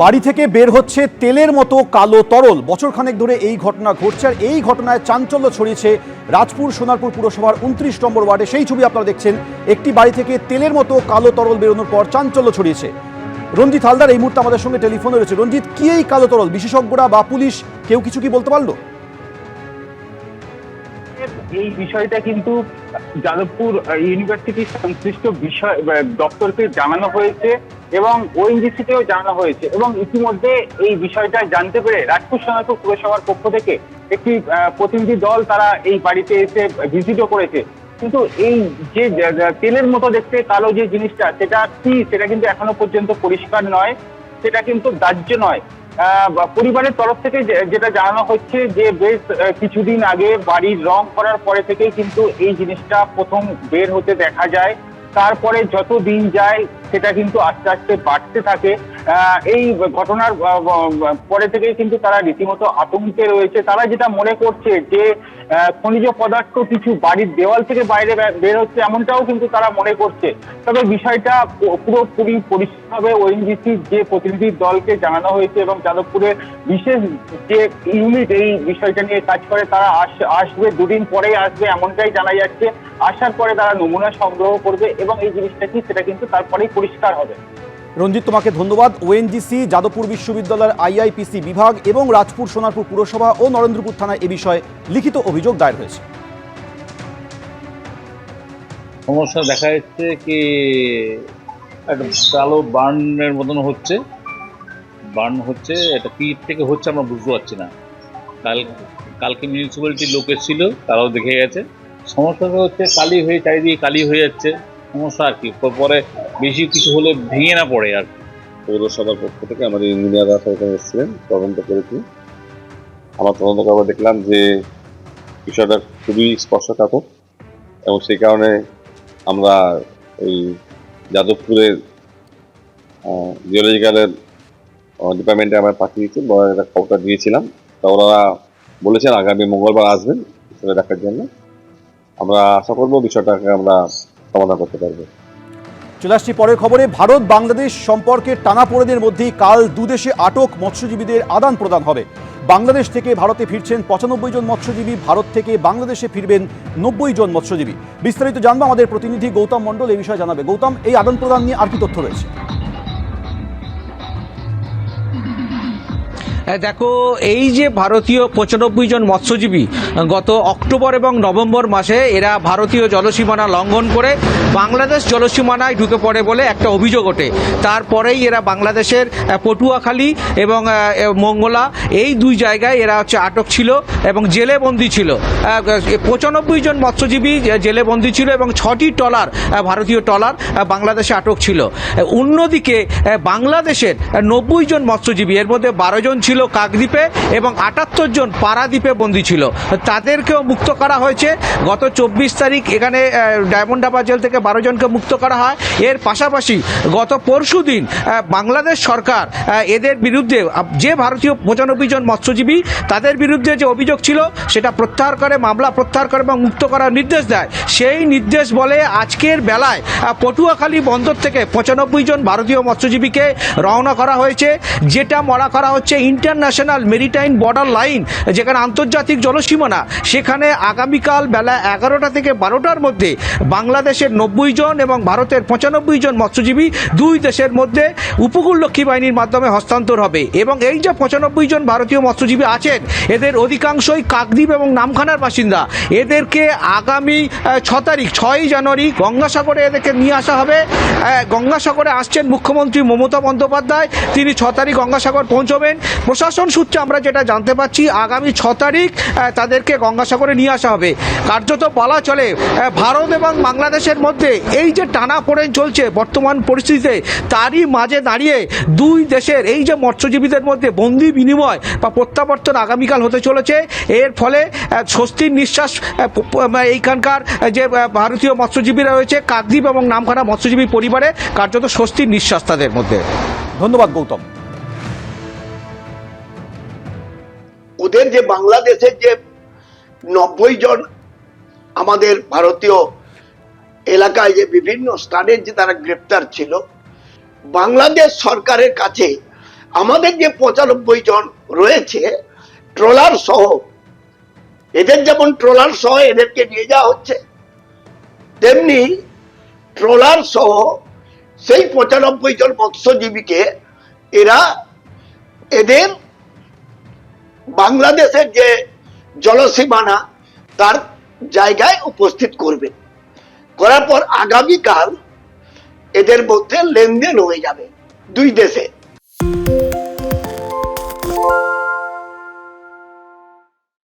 বাড়ি থেকে বের হচ্ছে তেলের মতো কালো তরল। বছরখানেক ধরে এই ঘটনা ঘটছে, আর এই ঘটনায় চাঞ্চল্য ছড়িয়েছে রাজপুর সোনারপুর পুরসভার 29 নম্বর ওয়ার্ডে। সেই ছবি আপনারা দেখছেন, একটি বাড়ি থেকে তেলের মতো কালো তরল বেরোনোর পর চাঞ্চল্য ছড়িয়েছে। রঞ্জিত হালদার এই মুহূর্তে আমাদের সঙ্গে টেলিফোনে রয়েছে। রঞ্জিত, কি এই কালো তরল? বিশেষজ্ঞরা বা পুলিশ কেউ কিছু কি বলতে পারলো? এই বিষয়টা কিন্তু যাদবপুর ইউনিভার্সিটি সংশ্লিষ্ট বিষয় দপ্তরকে জানানো হয়েছে এবং ওএনজিসিকেও জানানো হয়েছে, এবং ইতিমধ্যে এই বিষয়টা জানতে পেরে রাজপুর সোনারপুর পুরসভার পক্ষ থেকে একটি প্রতিনিধি দল তারা এই বাড়িতে এসে ভিজিটও করেছে। কিন্তু এই যে তেলের মতো দেখতে কালো যে জিনিসটা, সেটা কি, সেটা কিন্তু এখনো পর্যন্ত পরিষ্কার নয়, সেটা কিন্তু দাহ্য নয়। পরিবারের তরফ থেকে যেটা জানানো হচ্ছে যে বেশ কিছুদিন আগে বাড়ির রং করার পরে থেকেই কিন্তু এই জিনিসটা প্রথম বের হতে দেখা যায়। তারপরে যত দিন যায় সেটা কিন্তু আস্তে আস্তে বাড়তে থাকে। এই ঘটনার পরে থেকেই কিন্তু তারা রীতিমতো আতঙ্কে রয়েছে। তারা যেটা মনে করছে যে খনিজ পদার্থ কিছু বাড়ির দেওয়াল থেকে বাইরে বের হচ্ছে, এমনটাও কিন্তু তারা মনে করছে। তবে বিষয়টা পুরোপুরি পরিষ্কারভাবে ওএনজিসির যে প্রতিনিধি দলকে জানানো হয়েছে এবং যাদবপুরের বিশেষ যে ইউনিট এই বিষয়টা নিয়ে কাজ করে, তারা আসবে, দুদিন পরেই আসবে এমনটাই জানা যাচ্ছে। আসার পরে তারা নমুনা সংগ্রহ করবে এবং এই জিনিসটা কি সেটা কিন্তু তারপরেই পরিষ্কার হবে। রঞ্জিত, তোমাকে ধন্যবাদ। ওএনজিসি, যাদবপুর বিশ্ববিদ্যালয়ের আইআইপিসি বিভাগ এবং রাজপুর সোনারপুর পুরসভা ও নরেন্দ্রপুর থানায় এ বিষয়ে লিখিত অভিযোগ দায়ের হয়েছে। সমস্যা দেখা যাচ্ছে কি একটা কালো বার্নের মতন হচ্ছে, এটা কি থেকে হচ্ছে আমরা বুঝতে পারছি না। কালকে মিউনিসিপ্যালিটির লোক এসেছিল, তারাও দেখে গেছে। সমস্যাটা হচ্ছে কালি হয়ে চারিদিকে কালি হয়ে যাচ্ছে, সমস্যা আর কি। পরে বেশি কিছু হলে ভেঙে না পড়ে আর কি। পৌরসভার পক্ষ থেকে আমাদের ইঞ্জিনিয়াররা সেখানে এসেছিলেন, তদন্ত করেছি। আমার তদন্ত করে দেখলাম যে বিষয়টা খুবই স্পর্শকাতর, এবং সেই কারণে আমরা এই যাদবপুরের জিওলজিক্যালের ডিপার্টমেন্টে আমরা পাঠিয়েছি, বড় একটা খবরটা দিয়েছিলাম। তা ওরা বলেছেন আগামী মঙ্গলবার আসবেন বিষয়টা দেখার জন্য। আমরা আশা করবো বিষয়টাকে আমরা সমাধান করতে পারবো। চলে আসছি পরের খবরে। ভারত বাংলাদেশ সম্পর্কের টানাপোড়েনের মধ্যেই কাল দুদেশে আটক মৎস্যজীবীদের আদান প্রদান হবে। বাংলাদেশ থেকে ভারতে ফিরছেন 95 জন মৎস্যজীবী, ভারত থেকে বাংলাদেশে ফিরবেন 90 জন মৎস্যজীবী। বিস্তারিত জানবো, আমাদের প্রতিনিধি গৌতম মণ্ডল এই বিষয়ে জানাবে। গৌতম, এই আদান প্রদান নিয়ে আর কি তথ্য রয়েছে? দেখো, এই যে ভারতীয় 95 জন মৎস্যজীবী গত অক্টোবর এবং নভেম্বর মাসে এরা ভারতীয় জলসীমানা লঙ্ঘন করে বাংলাদেশ জলসীমানায় ঢুকে পড়ে বলে একটা অভিযোগ ওঠে। তারপরেই এরা বাংলাদেশের পটুয়াখালী এবং মঙ্গলা এই দুই জায়গায় এরা আটক ছিল এবং জেলে বন্দী ছিল। 95 জন মৎস্যজীবী জেলে বন্দী ছিল এবং 6টি ট্রলার, ভারতীয় ট্রলার বাংলাদেশে আটক ছিল। অন্যদিকে বাংলাদেশের 90 জন মৎস্যজীবী, এর মধ্যে 12 জন ছিল কাকদ্বীপে এবং 78 জন পারাদ্বীপে বন্দী ছিল। তাদেরকেও মুক্ত করা হয়েছে গত 24 তারিখ। এখানে ডায়মন্ড হারবার জেল থেকে 12 জনকে মুক্ত করা হয়। এর পাশাপাশি গত পরশু দিন বাংলাদেশ সরকার এদের বিরুদ্ধে, যে ভারতীয় 95 জন মৎস্যজীবী তাদের বিরুদ্ধে যে অভিযোগ ছিল সেটা প্রত্যাহার করে, মামলা প্রত্যাহার করে এবং মুক্ত করার নির্দেশ দেয়। সেই নির্দেশ বলে আজকের বেলায় পটুয়াখালী বন্দর থেকে 95 জন ভারতীয় মৎস্যজীবীকে রওনা করা হয়েছে, যেটা মরা করা হচ্ছে ইন্টারন্যাশনাল মেরিটাইম বর্ডার লাইন, যেখানে আন্তর্জাতিক জলসীমানা। সেখানে আগামীকাল বেলা 11টা থেকে 12টার মধ্যে বাংলাদেশের 90 জন এবং ভারতের 95 জন মৎস্যজীবী দুই দেশের মধ্যে উপকূলরক্ষী বাহিনীর মাধ্যমে হস্তান্তর হবে। এবং এই যে 95 জন ভারতীয় মৎস্যজীবী আছেন, এদের অধিকাংশই কাকদ্বীপ এবং নামখানার বাসিন্দা। এদেরকে আগামী 6 জানুয়ারি গঙ্গাসাগরে এদেরকে নিয়ে আসা হবে। গঙ্গাসাগরে আসছেন মুখ্যমন্ত্রী মমতা বন্দ্যোপাধ্যায়, তিনি 6 তারিখ গঙ্গাসাগর পৌঁছবেন। প্রশাসন সূত্রে আমরা যেটা জানতে পাচ্ছি, আগামী 6 তারিখ তাদেরকে গঙ্গাসাগরে নিয়ে আসা হবে। কার্যত বলা চলে ভারত এবং বাংলাদেশের মধ্যে এই যে টানাপোড়েন চলছে বর্তমান পরিস্থিতিতে, তারই মাঝে দাঁড়িয়ে দুই দেশের এই যে মৎস্যজীবীদের মধ্যে বন্দি বিনিময় বা প্রত্যাবর্তন আগামীকাল হতে চলেছে। এর ফলে স্বস্তির নিঃশ্বাস এইখানকার যে ভারতীয় মৎস্যজীবীরা রয়েছে, কাকদ্বীপ এবং নামখানা মৎস্যজীবী পরিবারে কার্যত স্বস্তির নিঃশ্বাস তাদের মধ্যে। ধন্যবাদ গৌতম। ওদের যে বাংলাদেশের যে 90 জন আমাদের ভারতীয় এলাকায় যে বিভিন্ন স্থানে যে তারা গ্রেপ্তার ছিল, বাংলাদেশ সরকারের কাছে আমাদের যে 95 জন রয়েছে ট্রলার সহ, এদের যেমন ট্রলার সহ এদেরকে নিয়ে যাওয়া হচ্ছে, তেমনি ট্রলার সহ সেই 95 জন মৎস্যজীবীকে এদের বাংলাদেশের যে জলসীমানা তার জায়গায় উপস্থিত করবে। করার পর আগামীকাল এদের মধ্যে লেনদেন হয়ে যাবে দুই দেশে।